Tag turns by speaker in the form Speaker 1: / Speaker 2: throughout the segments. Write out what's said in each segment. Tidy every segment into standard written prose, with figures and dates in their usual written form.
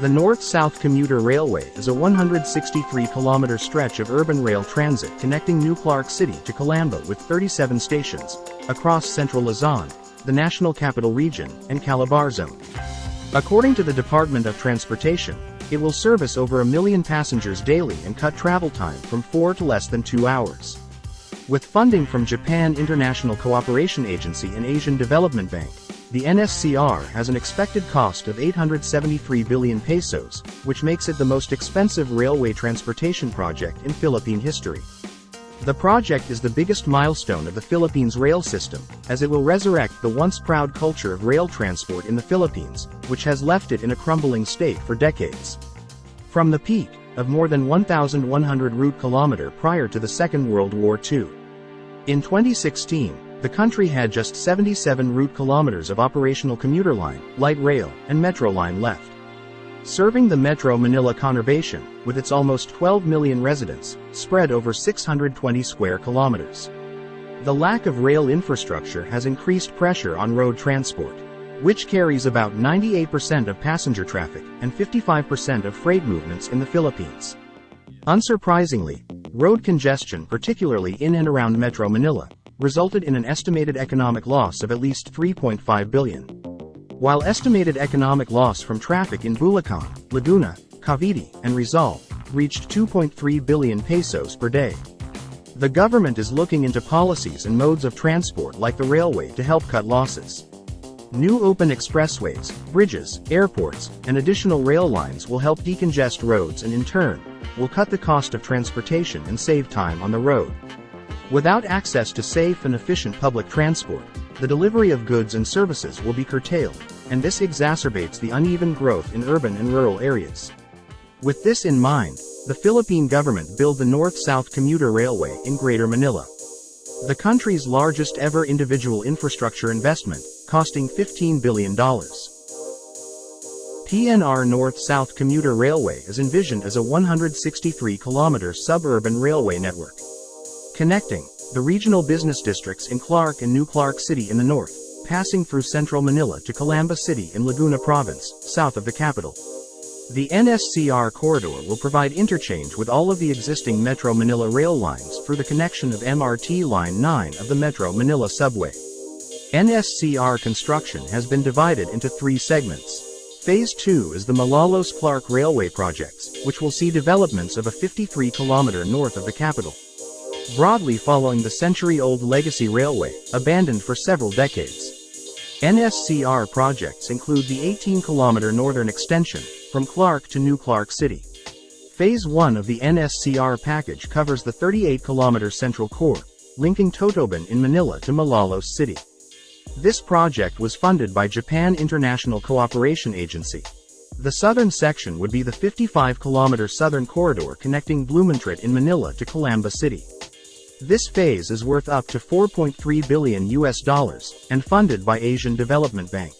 Speaker 1: The North-South Commuter Railway is a 163-kilometer stretch of urban rail transit connecting New Clark City to Calamba with 37 stations, across Central Luzon, the National Capital Region, and CALABARZON. According to the Department of Transportation, it will service over 1 million passengers daily and cut travel time from 4 to less than 2 hours. With funding from Japan International Cooperation Agency and Asian Development Bank, the NSCR has an expected cost of 873 billion pesos, which makes it the most expensive railway transportation project in Philippine history. The project is the biggest milestone of the Philippines rail system, as it will resurrect the once proud culture of rail transport in the Philippines, which has left it in a crumbling state for decades. From the peak of more than 1,100 route kilometer prior to the Second World War II. In 2016, the country had just 77 route kilometers of operational commuter line, light rail, and metro line left. Serving the Metro Manila conurbation, with its almost 12 million residents, spread over 620 square kilometers. The lack of rail infrastructure has increased pressure on road transport, which carries about 98% of passenger traffic and 55% of freight movements in the Philippines. Unsurprisingly, road congestion, particularly in and around Metro Manila, resulted in an estimated economic loss of at least 3.5 billion. While estimated economic loss from traffic in Bulacan, Laguna, Cavite, and Rizal reached 2.3 billion pesos per day. The government is looking into policies and modes of transport like the railway to help cut losses. New open expressways, bridges, airports, and additional rail lines will help decongest roads and in turn, will cut the cost of transportation and save time on the road. Without access to safe and efficient public transport, the delivery of goods and services will be curtailed, and this exacerbates the uneven growth in urban and rural areas. With this in mind, the Philippine government built the North-South Commuter Railway in Greater Manila. The country's largest ever individual infrastructure investment, costing $15 billion. PNR North-South Commuter Railway is envisioned as a 163-kilometer suburban railway network, connecting the regional business districts in Clark and New Clark City in the north, passing through Central Manila to Calamba City in Laguna Province, south of the capital. The NSCR corridor will provide interchange with all of the existing Metro Manila rail lines for the connection of MRT Line 9 of the Metro Manila subway. NSCR construction has been divided into 3 segments. Phase 2 is the Malolos-Clark Railway projects, which will see developments of a 53-kilometer north of the capital, broadly following the century-old legacy railway, abandoned for several decades. NSCR projects include the 18-kilometer northern extension, from Clark to New Clark City. Phase 1 of the NSCR package covers the 38-kilometer central core, linking Totoban in Manila to Malolos City. This project was funded by Japan International Cooperation Agency. The southern section would be the 55-kilometer southern corridor connecting Blumentritt in Manila to Calamba City. This phase is worth up to $4.3 billion and funded by Asian Development Bank.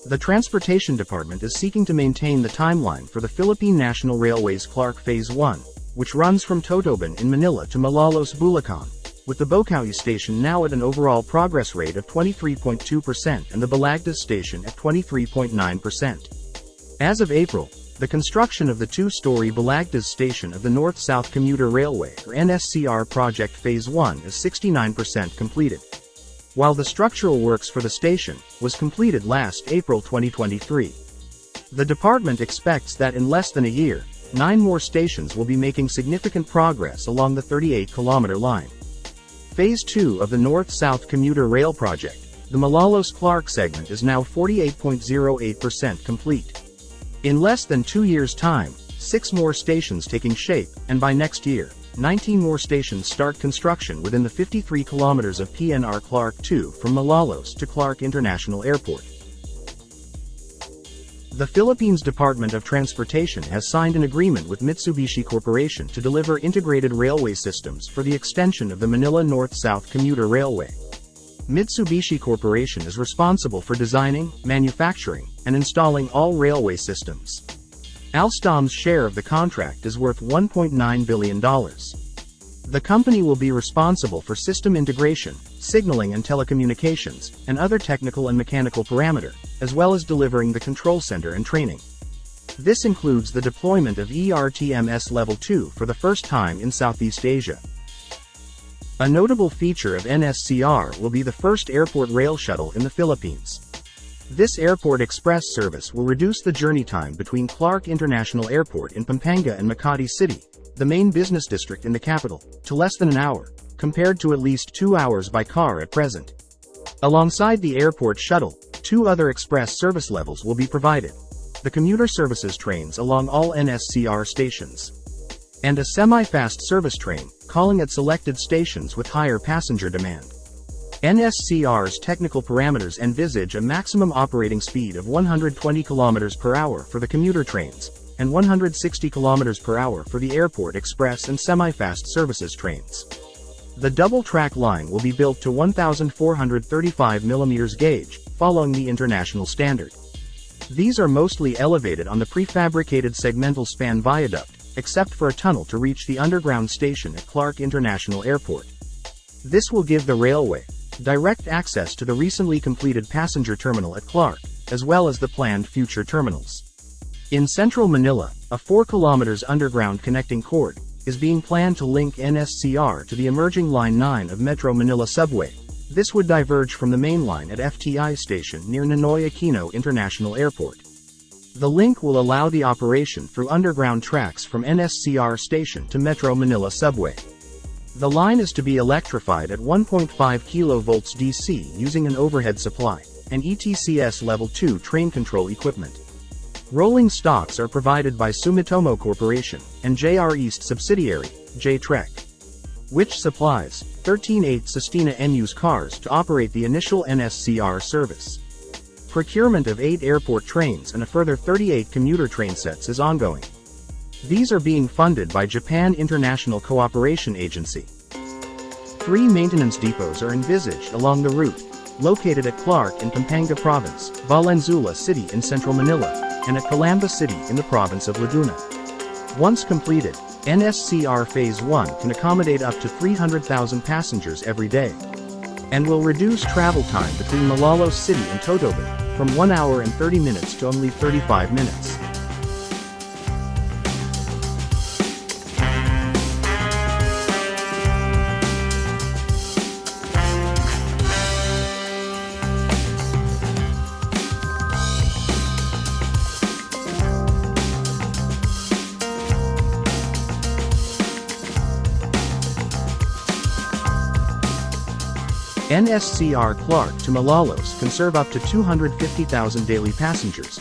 Speaker 1: The Transportation Department is seeking to maintain the timeline for the Philippine National Railways Clark Phase 1, which runs from Totoban in Manila to Malolos, Bulacan, with the Bocaue station now at an overall progress rate of 23.2% and the Balagtas station at 23.9%. As of April, the construction of the 2-story Balagtas station of the North-South Commuter Railway, or NSCR Project Phase 1 is 69% completed, while the structural works for the station was completed last April 2023. The department expects that in less than a year, 9 more stations will be making significant progress along the 38-kilometer line. Phase 2 of the North-South Commuter Rail project, the Malolos-Clark segment is now 48.08% complete. In less than 2 years' time, 6 more stations taking shape, and by next year, 19 more stations start construction within the 53 kilometers of PNR Clark 2 from Malolos to Clark International Airport. The Philippines Department of Transportation has signed an agreement with Mitsubishi Corporation to deliver integrated railway systems for the extension of the Manila North-South Commuter Railway. Mitsubishi Corporation is responsible for designing, manufacturing, and installing all railway systems. Alstom's share of the contract is worth $1.9 billion. The company will be responsible for system integration, signaling and telecommunications, and other technical and mechanical parameter, as well as delivering the control center and training. This includes the deployment of ERTMS Level 2 for the first time in Southeast Asia. A notable feature of NSCR will be the first airport rail shuttle in the Philippines. This airport express service will reduce the journey time between Clark International Airport in Pampanga and Makati City, the main business district in the capital, to less than an hour, compared to at least 2 hours by car at present. Alongside the airport shuttle, 2 other express service levels will be provided: the commuter services trains along all NSCR stations, and a semi-fast service train, calling at selected stations with higher passenger demand. NSCR's technical parameters envisage a maximum operating speed of 120 km per hour for the commuter trains, and 160 km per hour for the airport express and semi-fast services trains. The double-track line will be built to 1,435 mm gauge, following the international standard. These are mostly elevated on the prefabricated segmental span viaduct, except for a tunnel to reach the underground station at Clark International Airport. This will give the railway direct access to the recently completed passenger terminal at Clark, as well as the planned future terminals. In Central Manila, a 4 km underground connecting cord is being planned to link NSCR to the emerging Line 9 of Metro Manila subway. This would diverge from the main line at FTI station near Ninoy Aquino International Airport. The link will allow the operation through underground tracks from NSCR station to Metro Manila subway. The line is to be electrified at 1.5 kV DC using an overhead supply and ETCS Level 2 train control equipment. Rolling stocks are provided by Sumitomo Corporation and JR East subsidiary, J-Trek, which supplies 13/8 Sustina NU's cars to operate the initial NSCR service. Procurement of 8 airport trains and a further 38 commuter train sets is ongoing. These are being funded by Japan International Cooperation Agency. 3 maintenance depots are envisaged along the route, located at Clark in Pampanga Province, Valenzuela City in Central Manila, and at Calamba City in the province of Laguna. Once completed, NSCR Phase 1 can accommodate up to 300,000 passengers every day, and will reduce travel time between Malolos City and Totobin from 1 hour and 30 minutes to only 35 minutes. NSCR Clark to Malolos can serve up to 250,000 daily passengers.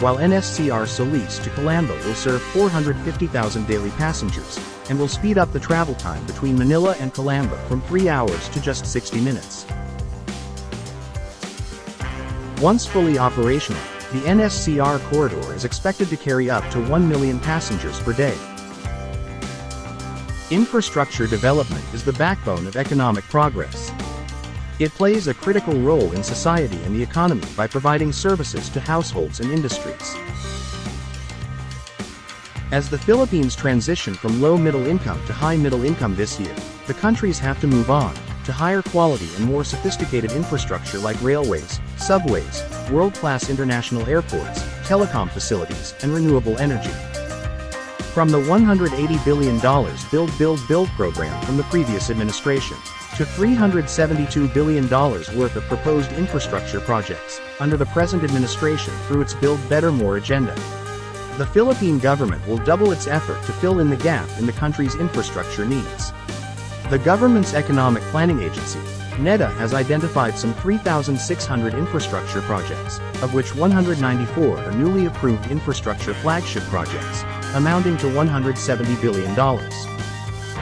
Speaker 1: While NSCR Solis to Calamba will serve 450,000 daily passengers, and will speed up the travel time between Manila and Calamba from 3 hours to just 60 minutes. Once fully operational, the NSCR corridor is expected to carry up to 1 million passengers per day. Infrastructure development is the backbone of economic progress. It plays a critical role in society and the economy by providing services to households and industries. As the Philippines transition from low middle income to high middle income this year, the countries have to move on to higher quality and more sophisticated infrastructure like railways, subways, world-class international airports, telecom facilities, and renewable energy. From the $180 billion Build program from the previous administration, to $372 billion worth of proposed infrastructure projects under the present administration through its Build Better More agenda. The Philippine government will double its effort to fill in the gap in the country's infrastructure needs. The government's economic planning agency, NEDA, has identified some 3,600 infrastructure projects, of which 194 are newly approved infrastructure flagship projects, amounting to $170 billion.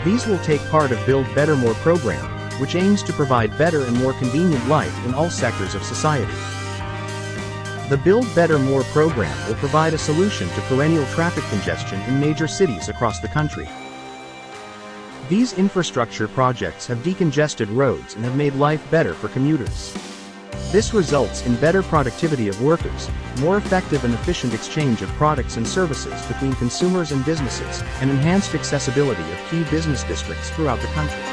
Speaker 1: These will take part of Build Better More program, which aims to provide better and more convenient life in all sectors of society. The Build Better More program will provide a solution to perennial traffic congestion in major cities across the country. These infrastructure projects have decongested roads and have made life better for commuters. This results in better productivity of workers, more effective and efficient exchange of products and services between consumers and businesses, and enhanced accessibility of key business districts throughout the country.